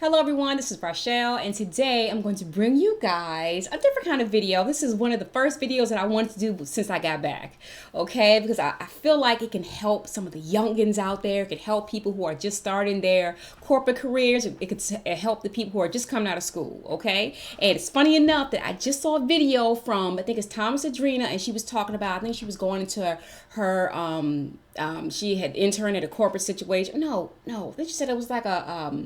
Hello everyone, this is Rachelle, and today I'm going to bring you guys a different kind of video. This is one of the first videos that I wanted to do since I got back, okay? Because I feel like it can help some of the youngins out there. It can help people who are just starting their corporate careers. It could help the people who are just coming out of school, okay? And it's funny enough that I just saw a video from, I think it's Thomas Adrena, and she was talking about, I think she was going into her, she had interned at a corporate situation. No, I think she said it was like a,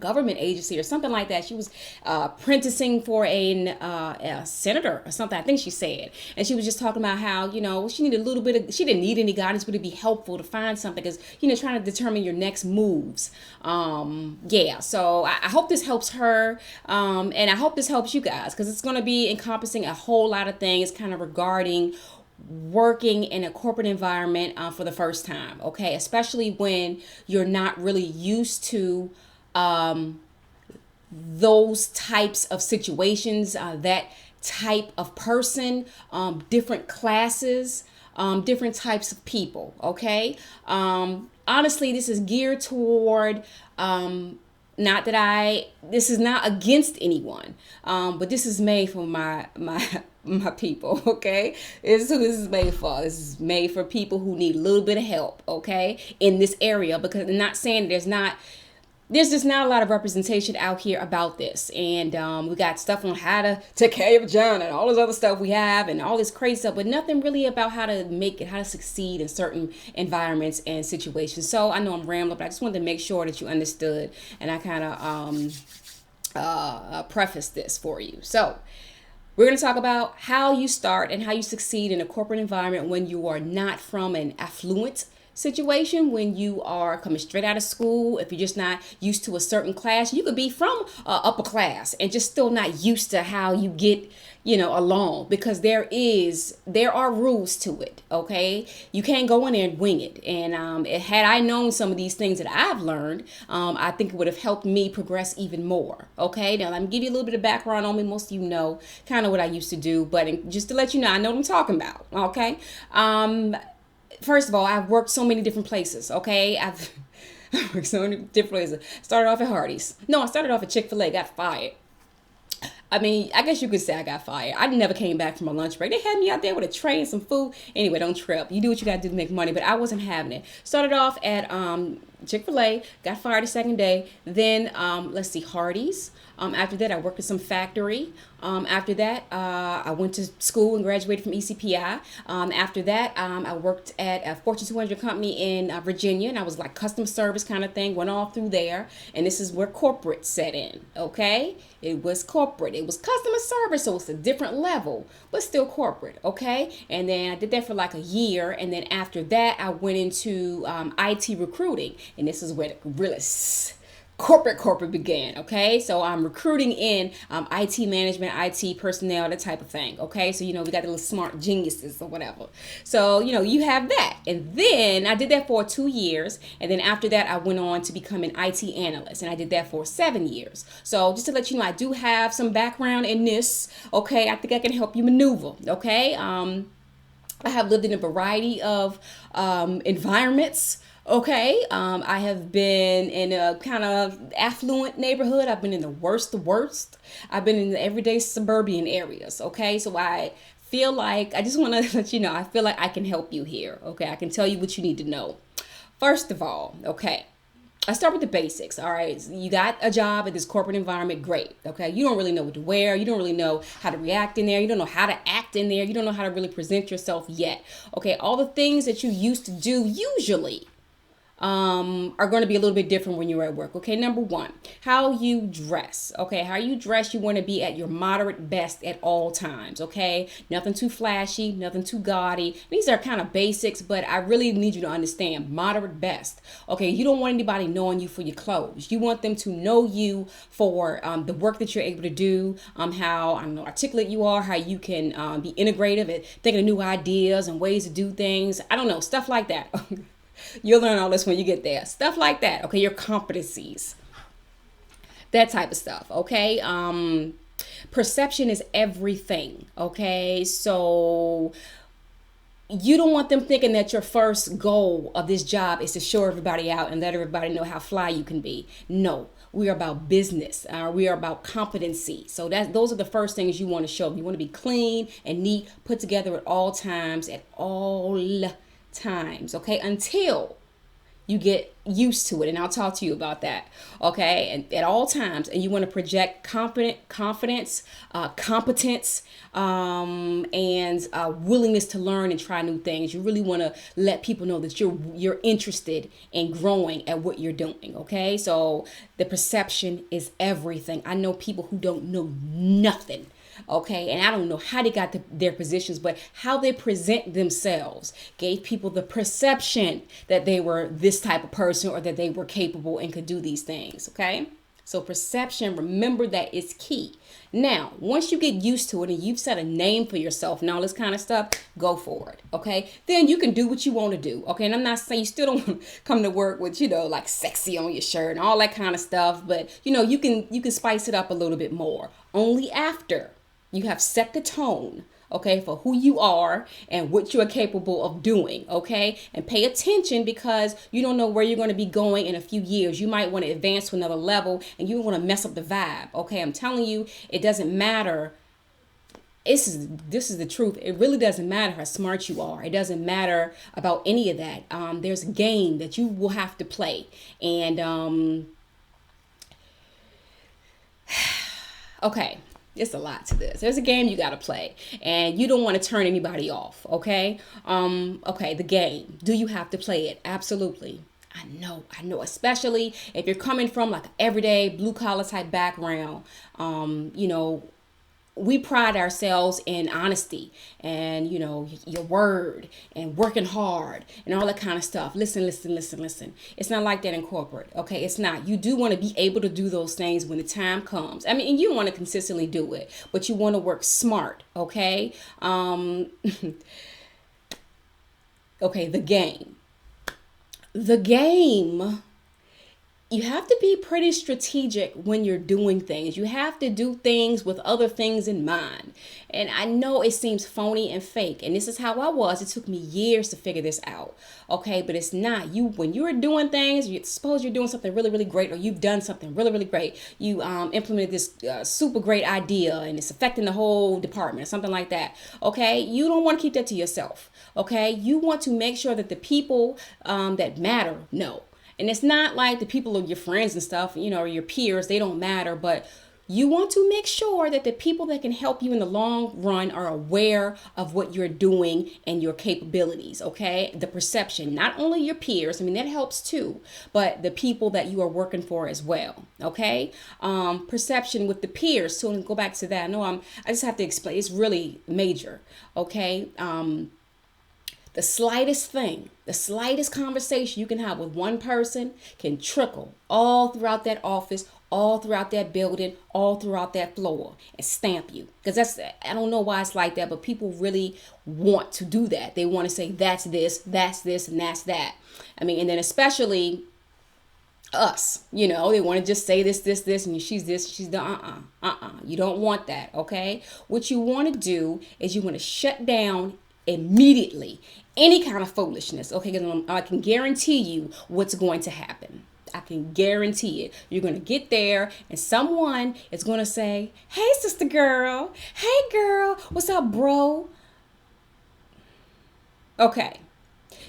government agency or something like that. She was apprenticing for a senator or something, I think she said. And she was just talking about how, she needed a little bit of, she didn't need any guidance, but it'd be helpful to find something because, trying to determine your next moves. So I hope this helps her. And I hope this helps you guys because it's going to be encompassing a whole lot of things kind of regarding working in a corporate environment for the first time, okay? Especially when you're not really used to those types of situations, that type of person, different classes, different types of people, okay? Honestly, this is geared toward, this is not against anyone, but this is made for my people, okay? This is who this is made for. This is made for people who need a little bit of help, okay, in this area, because I'm not saying there's just not a lot of representation out here about this. And we got stuff on how to take care of your vagina and all this other stuff we have and all this crazy stuff, but nothing really about how to make it, how to succeed in certain environments and situations. So I know I'm rambling, but I just wanted to make sure that you understood, and I kind of preface this for you. So we're going to talk about how you start and how you succeed in a corporate environment when you are not from an affluent situation, when you are coming straight out of school. If you're just not used to a certain class, you could be from upper class and just still not used to how you get along, because there are rules to it, okay? You can't go in there and wing it. And had I known some of these things that I've learned, I think it would have helped me progress even more, okay? Now let me give you a little bit of background on me. Most of you know kind of what I used to do, but just to let you know, I know what I'm talking about, okay? First of all, I've worked so many different places, okay? I've worked so many different places. Started off at Hardee's. No, I started off at Chick-fil-A, got fired. I mean, I guess you could say I got fired. I never came back from a lunch break. They had me out there with a tray and some food. Anyway, don't trip. You do what you got to do to make money, but I wasn't having it. Started off at Chick-fil-A, got fired the second day. Then, Hardee's. After that, I worked at some factory. After that, I went to school and graduated from ECPI. After that, I worked at a Fortune 200 company in Virginia, and I was like customer service kind of thing, went all through there. And this is where corporate set in, okay? It was corporate. It was customer service, so it's a different level, but still corporate, okay? And then I did that for like a year, and then after that, I went into IT recruiting, and this is where the really corporate began, okay? So I'm recruiting in IT management, IT personnel, that type of thing, okay? So, we got the little smart geniuses or whatever. So, you have that. And then I did that for 2 years. And then after that, I went on to become an IT analyst. And I did that for 7 years. So just to let you know, I do have some background in this, okay? I think I can help you maneuver, okay? I have lived in a variety of environments. Okay, I have been in a kind of affluent neighborhood. I've been in the worst. I've been in the everyday suburban areas. Okay, so I feel like, I just want to let you know, I feel like I can help you here. Okay, I can tell you what you need to know. First of all, okay, I start with the basics, all right? You got a job at this corporate environment, great, okay? You don't really know what to wear. You don't really know how to react in there. You don't know how to act in there. You don't know how to really present yourself yet, okay? All the things that you used to do usually are going to be a little bit different when you're at work. Okay, number one, how you dress. Okay, how you dress, you want to be at your moderate best at all times. Okay, nothing too flashy, nothing too gaudy. These are kind of basics, but I really need you to understand moderate best. Okay, you don't want anybody knowing you for your clothes. You want them to know you for the work that you're able to do, how articulate you are, how you can be integrative and thinking of new ideas and ways to do things. I don't know, stuff like that. You'll learn all this when you get there. Stuff like that. Okay, your competencies. That type of stuff. Okay. Perception is everything. Okay. So you don't want them thinking that your first goal of this job is to show everybody out and let everybody know how fly you can be. No, we are about business. We are about competency. So those are the first things you want to show. You want to be clean and neat, put together at all times, okay? Until you get used to it, and I'll talk to you about that, okay? And at all times, and you want to project confidence, competence, and willingness to learn and try new things. You really want to let people know that you're interested in growing at what you're doing, okay? So the perception is everything. I know people who don't know nothing. Okay, and I don't know how they got their positions, but how they present themselves gave people the perception that they were this type of person or that they were capable and could do these things. Okay, so perception, remember that is key. Now, once you get used to it and you've set a name for yourself and all this kind of stuff, go for it. Okay, then you can do what you want to do. Okay, and I'm not saying you still don't want to come to work with, like sexy on your shirt and all that kind of stuff, but you can spice it up a little bit more. Only after you have set the tone, okay, for who you are and what you are capable of doing, okay? And pay attention, because you don't know where you're going to be going in a few years. You might want to advance to another level and you don't want to mess up the vibe, okay? I'm telling you, it doesn't matter. This is the truth. It really doesn't matter how smart you are. It doesn't matter about any of that. There's a game that you will have to play. And, okay. It's a lot to this. There's a game you got to play, and you don't want to turn anybody off. Okay. Okay. The game. Do you have to play it? Absolutely. I know, especially if you're coming from like an everyday blue collar type background. We pride ourselves in honesty and, your word and working hard and all that kind of stuff. Listen. It's not like that in corporate. Okay. It's not. You do want to be able to do those things when the time comes. I mean, and you want to consistently do it, but you want to work smart. Okay. Okay. The game. You have to be pretty strategic when you're doing things. You have to do things with other things in mind. And I know it seems phony and fake, and this is how I was. It took me years to figure this out. Okay, but it's not. When you're doing things, suppose you're doing something really, really great, or you've done something really, really great. You implemented this super great idea, and it's affecting the whole department or something like that. Okay, you don't want to keep that to yourself. Okay, you want to make sure that the people that matter know. And it's not like the people of your friends and stuff, or your peers, they don't matter, but you want to make sure that the people that can help you in the long run are aware of what you're doing and your capabilities, okay? The perception, not only your peers, that helps too, but the people that you are working for as well, okay? Perception with the peers, so to go back to that, I just have to explain, it's really major, okay? The slightest thing, the slightest conversation you can have with one person can trickle all throughout that office, all throughout that building, all throughout that floor, and stamp you. Because I don't know why it's like that, but people really want to do that. They want to say, that's this, and that's that. And then especially us, they want to just say this, and she's this, she's the, You don't want that, okay? What you want to do is you want to shut down immediately any kind of foolishness, okay? Because I can guarantee you what's going to happen. I can guarantee it. You're going to get there and someone is going to say, hey, sister girl. Hey, girl. What's up, bro? Okay.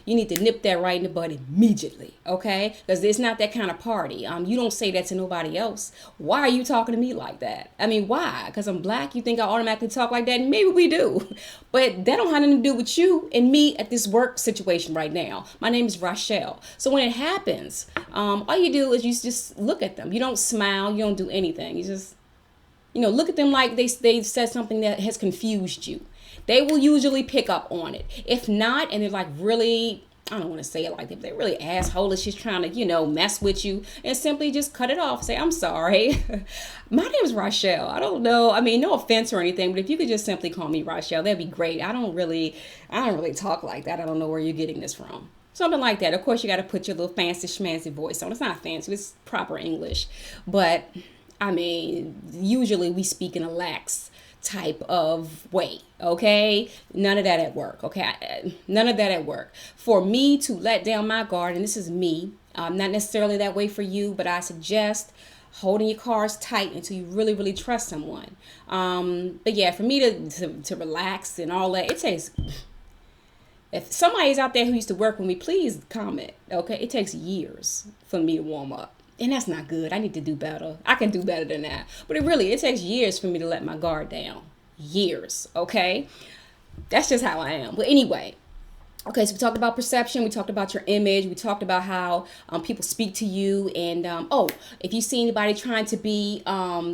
You need to nip that right in the bud immediately, okay? Because it's not that kind of party. You don't say that to nobody else. Why are you talking to me like that? Why? Because I'm black? You think I automatically talk like that? Maybe we do. But that don't have anything to do with you and me at this work situation right now. My name is Rachelle. So when it happens, all you do is you just look at them. You don't smile. You don't do anything. You just, look at them like they said something that has confused you. They will usually pick up on it. If not, and they're like really, I don't want to say it like that, but they're really assholeish, she's trying to, mess with you, and simply just cut it off. Say, I'm sorry. My name is Rachelle. I don't know. No offense or anything, but if you could just simply call me Rachelle, that'd be great. I don't really talk like that. I don't know where you're getting this from. Something like that. Of course, you got to put your little fancy schmancy voice on. It's not fancy. It's proper English. But, usually we speak in a lax type of way, okay? None of that at work, okay? None of that at work. For me to let down my guard, and this is me, not necessarily that way for you, but I suggest holding your cards tight until you really, really trust someone. But yeah, for me to relax and all that, it takes... If somebody's out there who used to work with me, please comment, okay? It takes years for me to warm up. And that's not good. I need to do better. I can do better than that. But it takes years for me to let my guard down. Years, okay? That's just how I am. But anyway, okay, so we talked about perception. We talked about your image. We talked about how people speak to you. And, if you see anybody trying to be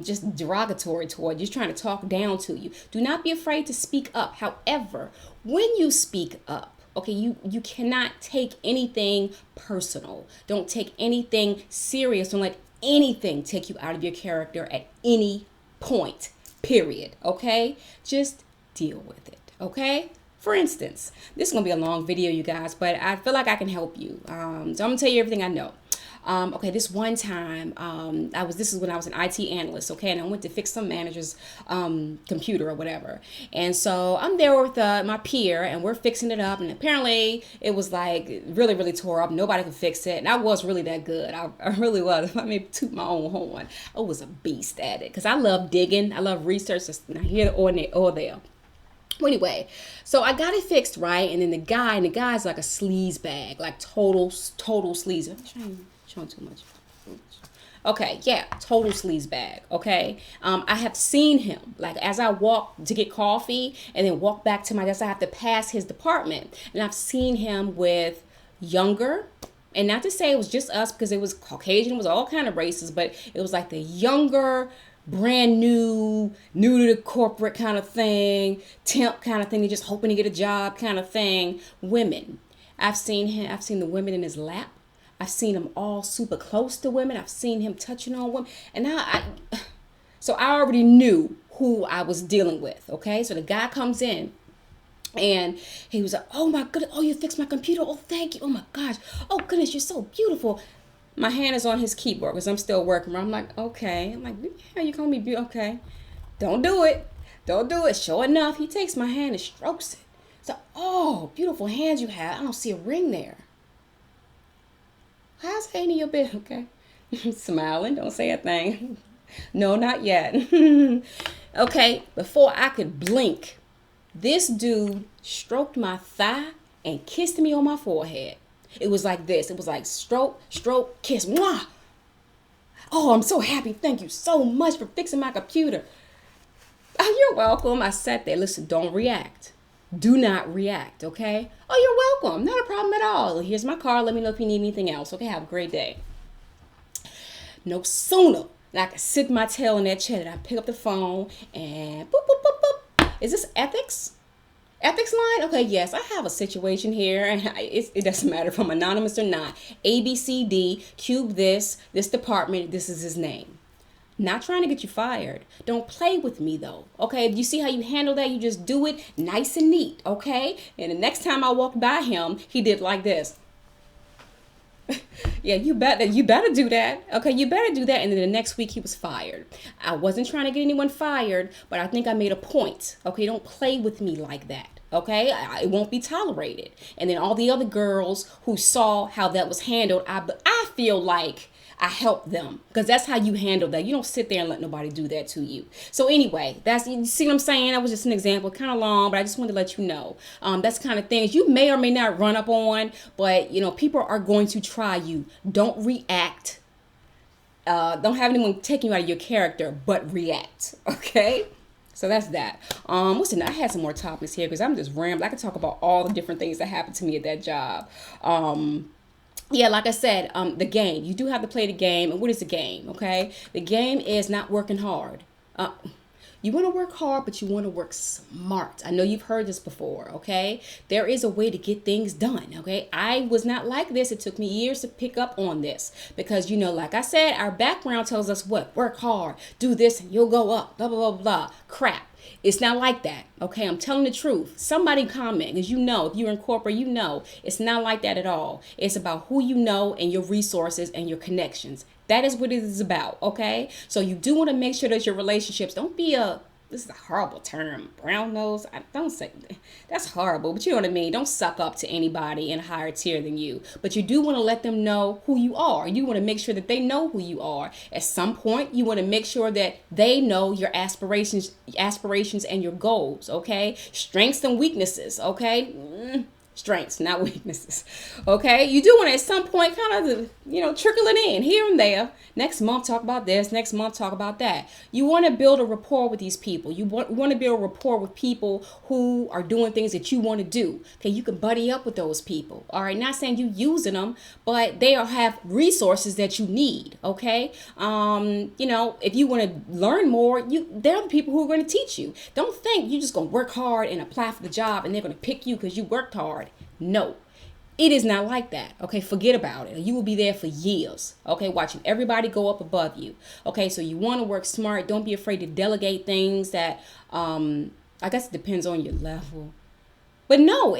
just derogatory toward you, just trying to talk down to you, do not be afraid to speak up. However, when you speak up, okay, you cannot take anything personal. Don't take anything serious. Don't let anything take you out of your character at any point, period, okay? Just deal with it, okay? For instance, this is going to be a long video, you guys, but I feel like I can help you. So I'm going to tell you everything I know. Okay, this one time, this is when I was an IT analyst, okay, and I went to fix some manager's computer or whatever. And so I'm there with my peer, and we're fixing it up, and apparently it was like really, really tore up. Nobody could fix it, and I was really that good. I really was. I mean, toot my own horn. I was a beast at it, because I love digging. I love research. Just not here or there. Well, anyway, so I got it fixed, right? And then the guy's like a sleaze bag, like total sleaze. I'm showing too much. Okay, yeah, total sleaze bag, okay? I have seen him, like as I walk to get coffee and then walk back to my desk, I have to pass his department. And I've seen him with younger, and not to say it was just us because it was Caucasian, it was all kind of races, but it was like the younger, brand new to the corporate kind of thing, temp kind of thing, they're just hoping to get a job kind of thing, women. I've seen the women in his lap. I've seen him all super close to women. I've seen him touching on women. And so I already knew who I was dealing with, okay? So the guy comes in and he was like, oh my goodness, oh, you fixed my computer. Oh, thank you. Oh my gosh. Oh goodness, you're so beautiful. My hand is on his keyboard because I'm still working. I'm like, okay. I'm like, yeah, you call me beautiful. Okay. Don't do it. Don't do it. Sure enough, he takes my hand and strokes it. So, oh, beautiful hands you have. I don't see a ring there. How's any of your business? Okay. Smiling. Don't say a thing. No, not yet. Okay. Before I could blink, this dude stroked my thigh and kissed me on my forehead. It was like this. It was like stroke, kiss. Mwah! Oh, I'm so happy. Thank you so much for fixing my computer. Oh, you're welcome. I sat there. Listen, don't react. Do not react, okay? Oh, you're welcome. Not a problem at all. Here's my card. Let me know if you need anything else. Okay, have a great day. No sooner than I could sit my tail in that chair that I pick up the phone and boop, boop, boop, boop. Is this ethics? Ethics line? Okay, yes, I have a situation here, and it doesn't matter if I'm anonymous or not. ABCD, cube this department, this is his name. Not trying to get you fired. Don't play with me, though, okay? If you see how you handle that, you just do it nice and neat, okay? And the next time I walked by him, he did like this. Yeah, you better do that. Okay, you better do that. And then the next week he was fired. I wasn't trying to get anyone fired, but I think I made a point. Okay, don't play with me like that. Okay, it won't be tolerated. And then all the other girls who saw how that was handled, I feel like I helped them because that's how you handle that. You don't sit there and let nobody do that to you. So anyway, you see what I'm saying? That was just an example, kind of long, but I just wanted to let you know. That's the kind of things you may or may not run up on, but people are going to try you. Don't react. Don't have anyone taking you out of your character, but react. Okay? So that's that. Listen, I had some more topics here because I'm just rambling. I could talk about all the different things that happened to me at that job. Yeah, like I said, the game. You do have to play the game. And what is the game, okay? The game is not working hard. You want to work hard, but you want to work smart. I know you've heard this before, okay? There is a way to get things done, okay? I was not like this. It took me years to pick up on this because, like I said, our background tells us what? Work hard, do this, and you'll go up, blah, blah, blah, blah. Crap. It's not like that, okay? I'm telling the truth. Somebody comment, because if you're in corporate, it's not like that at all. It's about who you know and your resources and your connections. That is what it is about, okay? So you do want to make sure that your relationships, don't be a this is a horrible term, brown nose. I don't say that's horrible, but you know what I mean. Don't suck up to anybody in a higher tier than you, but you do want to let them know who you are. You want to make sure that they know who you are. At some point, you want to make sure that they know your aspirations and your goals. Okay, strengths and weaknesses. Okay. Strengths, not weaknesses. Okay, you do want to at some point kind of, trickle it in here and there. Next month talk about this, next month talk about that. You want to build a rapport with these people. You want to build a rapport with people who are doing things that you want to do. Okay, you can buddy up with those people. All right, not saying you using them, but they have resources that you need. Okay, if you want to learn more, they're the people who are going to teach you. Don't think you're just going to work hard and apply for the job and they're going to pick you because you worked hard. No, it is not like that. Okay, forget about it. You will be there for years. Okay, watching everybody go up above you. Okay, so you want to work smart. Don't be afraid to delegate things that, I guess it depends on your level. But no,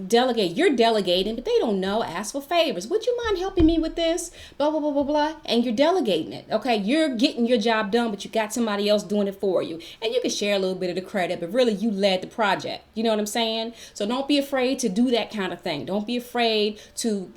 delegate. You're delegating, but they don't know. Ask for favors. Would you mind helping me with this? Blah, blah, blah, blah, blah. And you're delegating it. Okay, you're getting your job done, but you got somebody else doing it for you. And you can share a little bit of the credit, but really you led the project. You know what I'm saying? So don't be afraid to do that kind of thing. Don't be afraid to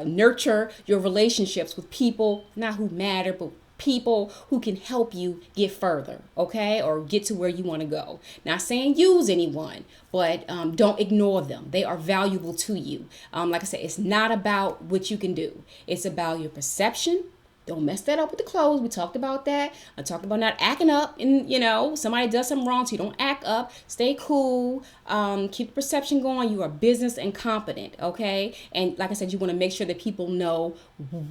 nurture your relationships with people, not who matter, but people who can help you get further, okay, or get to where you want to go. Not saying use anyone, but don't ignore them. They are valuable to you. Like I said, it's not about what you can do. It's about your perception. Don't mess that up with the clothes. We talked about that. I talked about not acting up, and somebody does something wrong, so you don't act up. Stay cool. Keep the perception going. You are business and competent, okay? And like I said, you want to make sure that people know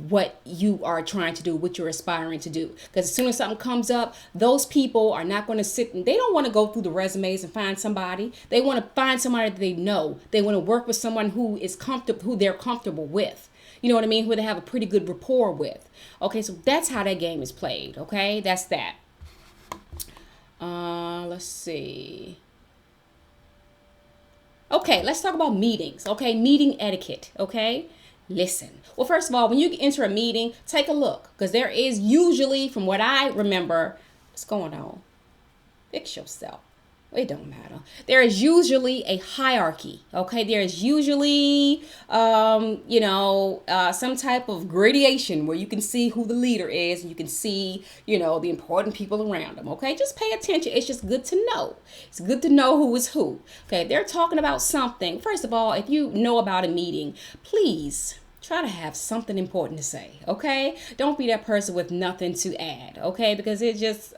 what you are trying to do, what you're aspiring to do. Because as soon as something comes up, those people are not going to sit and they don't want to go through the resumes and find somebody. They want to find somebody that they know. They want to work with someone who is comfortable, who they're comfortable with. You know what I mean? Who they have a pretty good rapport with. Okay, so that's how that game is played. Okay, that's that. Let's see. Okay, let's talk about meetings. Okay, meeting etiquette. Okay, listen. Well, first of all, when you enter a meeting, take a look. Because there is usually, from what I remember, what's going on? Fix yourself. It don't matter. There is usually a hierarchy, okay? There is usually, some type of gradation where you can see who the leader is and you can see, the important people around them, okay? Just pay attention. It's just good to know. It's good to know who is who, okay? They're talking about something. First of all, if you know about a meeting, please try to have something important to say, okay? Don't be that person with nothing to add, okay? Because it just,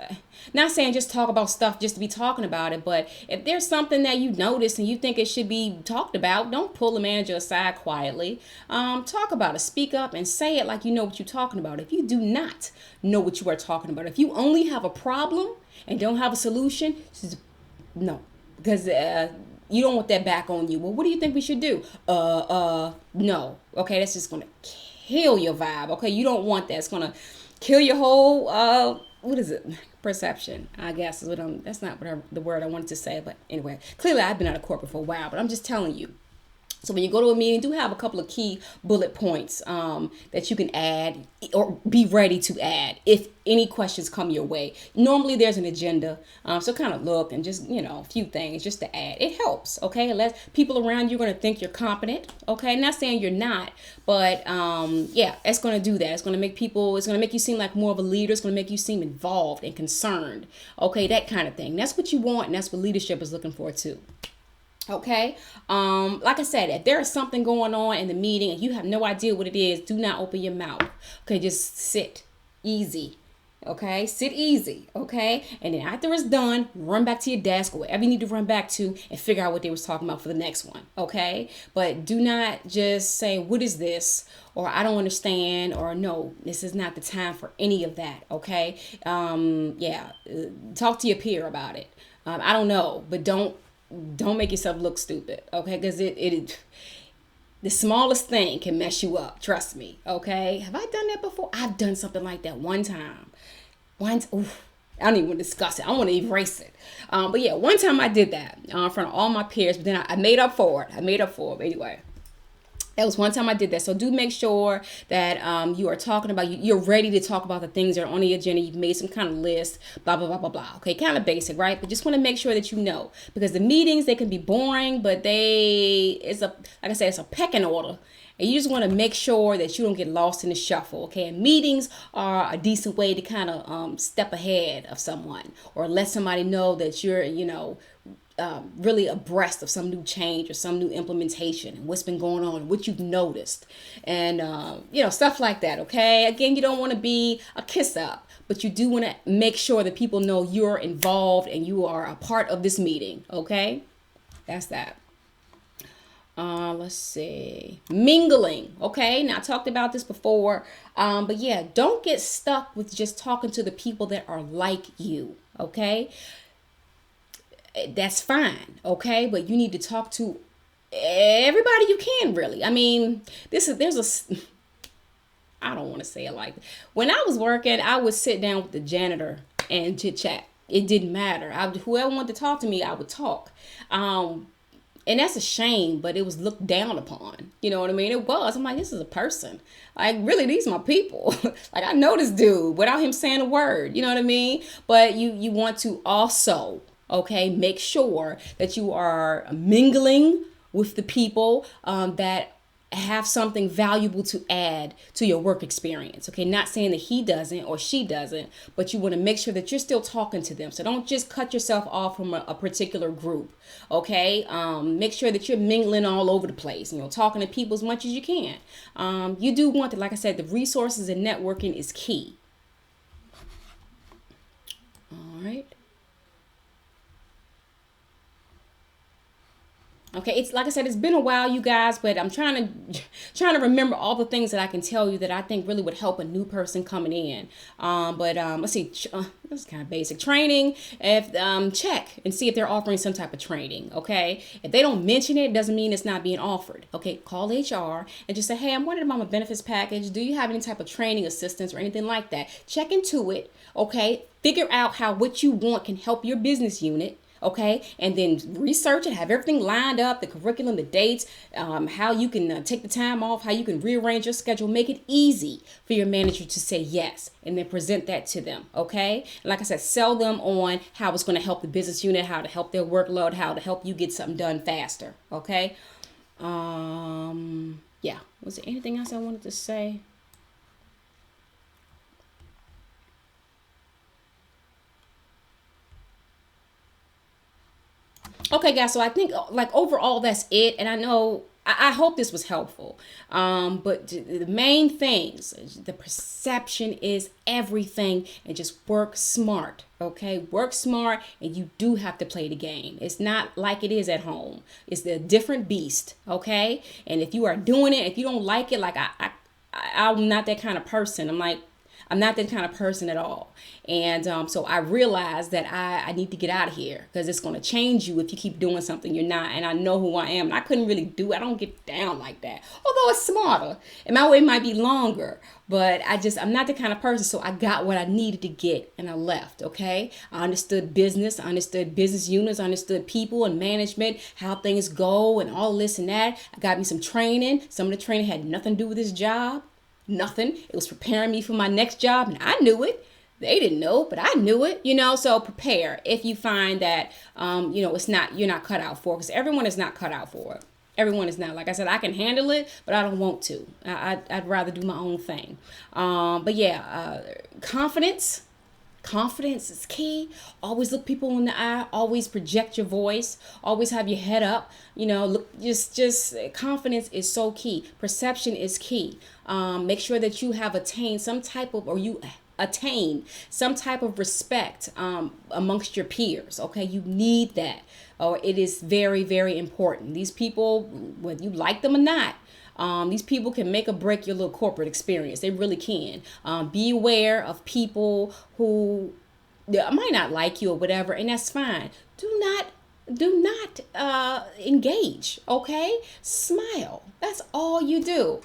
not saying just talk about stuff just to be talking about it, but if there's something that you notice and you think it should be talked about, don't pull the manager aside quietly. Talk about it, speak up and say it like you know what you're talking about. If you do not know what you are talking about, if you only have a problem and don't have a solution, no, because you don't want that back on you. Well, what do you think we should do? No. Okay, that's just gonna kill your vibe. Okay, you don't want that. It's gonna kill your whole what is it? Perception, I guess is what that's not what the word I wanted to say, but anyway, clearly I've been out of corporate for a while, but I'm just telling you. So when you go to a meeting, do have a couple of key bullet points that you can add or be ready to add if any questions come your way. Normally there's an agenda, so kind of look and just, a few things just to add. It helps, okay? Unless people around you are going to think you're competent, okay? Not saying you're not, but it's going to do that. It's going to make you seem like more of a leader. It's going to make you seem involved and concerned, okay? That kind of thing. That's what you want, and that's what leadership is looking for too. Okay. Like I said, if there is something going on in the meeting and you have no idea what it is, do not open your mouth. Okay. Just sit easy. Okay. Sit easy. Okay. And then after it's done, run back to your desk or wherever you need to run back to and figure out what they was talking about for the next one. Okay. But do not just say, what is this? Or I don't understand, or no, this is not the time for any of that. Okay. Talk to your peer about it. I don't know, but don't make yourself look stupid, okay? Because it the smallest thing can mess you up. Trust me, okay? Have I done that before? I've done something like that one time. I don't even want to discuss it. I want to erase it. But yeah, one time I did that in front of all my peers, but then I made up for it. But anyway, That was one time I did that. So do make sure that you are talking about, you're ready to talk about the things that are on the agenda. You've made some kind of list, blah, blah, blah, blah, blah. Okay, kind of basic, right? But just want to make sure that you know. Because the meetings, they can be boring, but like I said, it's a pecking order. And you just want to make sure that you don't get lost in the shuffle, okay? And meetings are a decent way to kind of step ahead of someone or let somebody know that you're, really abreast of some new change or some new implementation and what's been going on, what you've noticed, and stuff like that. Okay, again, you don't want to be a kiss up, but you do want to make sure that people know you're involved and you are a part of this meeting. Okay, that's that. Let's see, mingling. Okay, now I talked about this before, but yeah, don't get stuck with just talking to the people that are like you. Okay, that's fine, okay? But you need to talk to everybody you can, really. I mean, I don't want to say it like that. When I was working, I would sit down with the janitor and chit chat. It didn't matter. Whoever wanted to talk to me, I would talk. And that's a shame, but it was looked down upon. You know what I mean? It was. I'm like, this is a person. Like, really, these are my people. Like, I know this dude without him saying a word. You know what I mean? But you want to also, okay, make sure that you are mingling with the people that have something valuable to add to your work experience. Okay, not saying that he doesn't or she doesn't, but you want to make sure that you're still talking to them. So don't just cut yourself off from a particular group. Okay, make sure that you're mingling all over the place, talking to people as much as you can. You do want to, like I said, the resources and networking is key. All right. Okay, it's like I said, it's been a while, you guys, but I'm trying to remember all the things that I can tell you that I think really would help a new person coming in. Let's see, this is kind of basic training. If check and see if they're offering some type of training. Okay, if they don't mention it, doesn't mean it's not being offered. Okay, call HR and just say, hey, I'm wondering about my benefits package. Do you have any type of training assistance or anything like that? Check into it. Okay, figure out how what you want can help your business unit. Okay, and then research it, have everything lined up, the curriculum, the dates, how you can take the time off, how you can rearrange your schedule, make it easy for your manager to say yes, and then present that to them. Okay, and like I said, sell them on how it's going to help the business unit, how to help their workload, how to help you get something done faster. Okay, yeah, was there anything else I wanted to say? Okay, guys, so I think like overall that's it. And I know, I hope this was helpful. But the main things, the perception is everything, and just work smart. Okay, work smart, and you do have to play the game. It's not like it is at home. It's a different beast. Okay, and if you are doing it, if you don't like it, like I'm not that kind of person. I'm not that kind of person at all. And so I realized that I need to get out of here because it's going to change you if you keep doing something you're not. And I know who I am. And I couldn't really do it. I don't get down like that. Although it's smarter. And my way might be longer. But I'm not the kind of person. So I got what I needed to get and I left. Okay. I understood business. I understood business units. I understood people and management, how things go and all this and that. I got me some training. Some of the training had nothing to do with this job. Nothing. It was preparing me for my next job, and I knew it. They didn't know, but I knew it, so prepare if you find that, you're not cut out for it, because everyone is not cut out for it. Everyone is not. Like I said, I can handle it, but I don't want to. I'd rather do my own thing. But yeah, confidence. Confidence is key. Always look people in the eye. Always project your voice. Always have your head up. Look, just confidence is so key. Perception is key. Make sure that you have attained some type of, or you attain some type of respect amongst your peers. Okay, you need that. Or it is very, very important. These people, whether you like them or not, these people can make or break your little corporate experience. They really can. Be aware of people who might not like you or whatever, and that's fine. Do not engage. Okay, smile. That's all you do.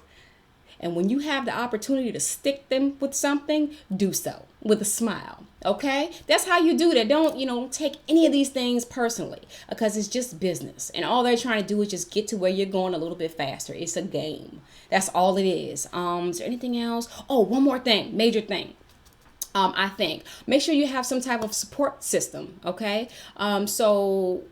And when you have the opportunity to stick them with something, do so with a smile. Okay, that's how you do that. Don't take any of these things personally, because it's just business, and all they're trying to do is just get to where you're going a little bit faster. It's a game. That's all it is. Is there anything else? Oh, one more thing, major thing. I think make sure you have some type of support system. Okay, so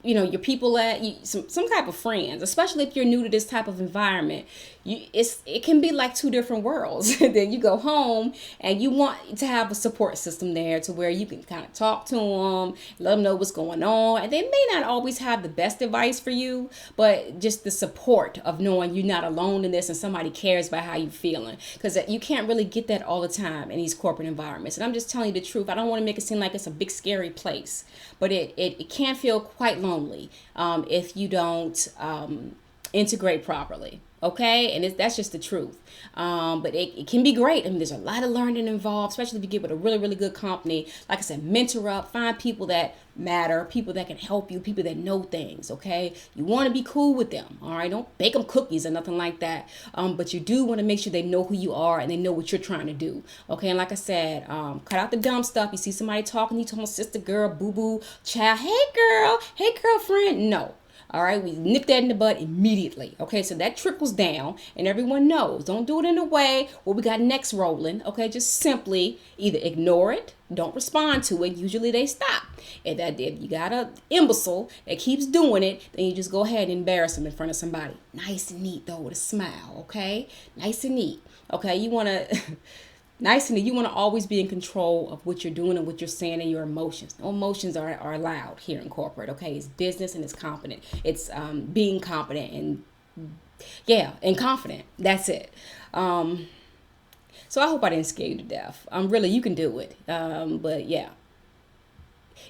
your people some type of friends, especially if you're new to this type of environment. It can be like two different worlds. Then you go home and you want to have a support system there to where you can kind of talk to them, let them know what's going on, and they may not always have the best advice for you, but just the support of knowing you're not alone in this and somebody cares about how you're feeling, because you can't really get that all the time in these corporate environments. And I'm just telling you the truth. I don't want to make it seem like it's a big scary place, but it can feel quite lonely if you don't integrate properly. Okay, and that's just the truth. But it can be great. I mean, there's a lot of learning involved, especially if you get with a really, really good company. Like I said, mentor up, find people that matter, people that can help you, people that know things. Okay, you want to be cool with them. All right, don't bake them cookies or nothing like that. But you do want to make sure they know who you are and they know what you're trying to do. Okay, and like I said, cut out the dumb stuff. You see somebody talking, you tell them sister, girl, boo boo, child, hey girlfriend. No. All right, we nip that in the bud immediately. Okay, so that trickles down and everyone knows. Don't do it in a way where we got next rolling. Okay, just simply either ignore it, don't respond to it. Usually they stop. If you got an imbecile that keeps doing it, then you just go ahead and embarrass them in front of somebody. Nice and neat though, with a smile. Okay, nice and neat. Okay, you want to... Nice, and you want to always be in control of what you're doing and what you're saying and your emotions. No emotions are allowed here in corporate, okay? It's business and it's competent. It's being competent and confident. That's it. So I hope I didn't scare you to death. Really, you can do it. But yeah.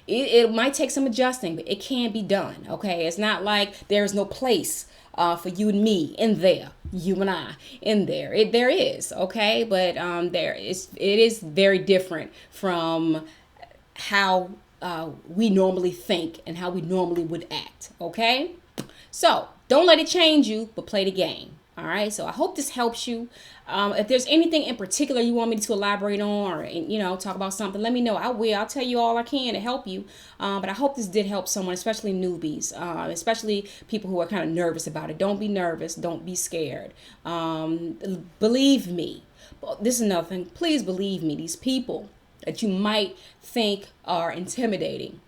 It might take some adjusting, but it can be done, okay? It's not like there's no place for you and me in there, you and I in there. There is, okay? But it is very different from how we normally think and how we normally would act, okay? So don't let it change you, but play the game. All right, so I hope this helps you. If there's anything in particular you want me to elaborate on or, talk about something, let me know. I will. I'll tell you all I can to help you. But I hope this did help someone, especially newbies, especially people who are kind of nervous about it. Don't be nervous. Don't be scared. Believe me. This is another thing. Please believe me. These people that you might think are intimidating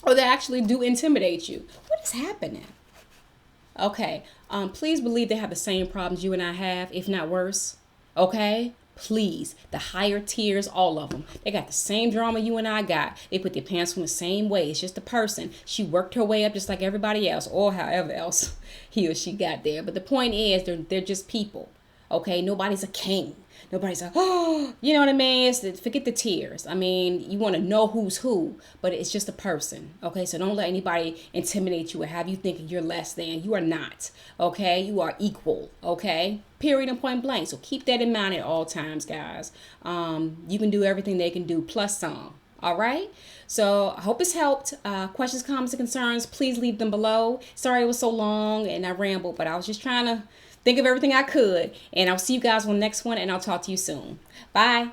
or that actually do intimidate you. What is happening? Okay, please believe they have the same problems you and I have, if not worse. Okay, please. The higher tiers, all of them. They got the same drama you and I got. They put their pants on the same way. It's just a person. She worked her way up just like everybody else, or however else he or she got there. But the point is, they're just people. Okay, nobody's a king. Nobody's like, oh, you know what I mean? Forget the tears. I mean, you want to know who's who, but it's just a person. Okay, so don't let anybody intimidate you or have you thinking you're less than. You are not. Okay, you are equal. Okay, period and point blank. So keep that in mind at all times, guys. You can do everything they can do, plus some. All right. So I hope it's helped. Questions, comments, and concerns, please leave them below. Sorry it was so long and I rambled, but I was just trying to think of everything I could. And I'll see you guys on the next one, and I'll talk to you soon. Bye.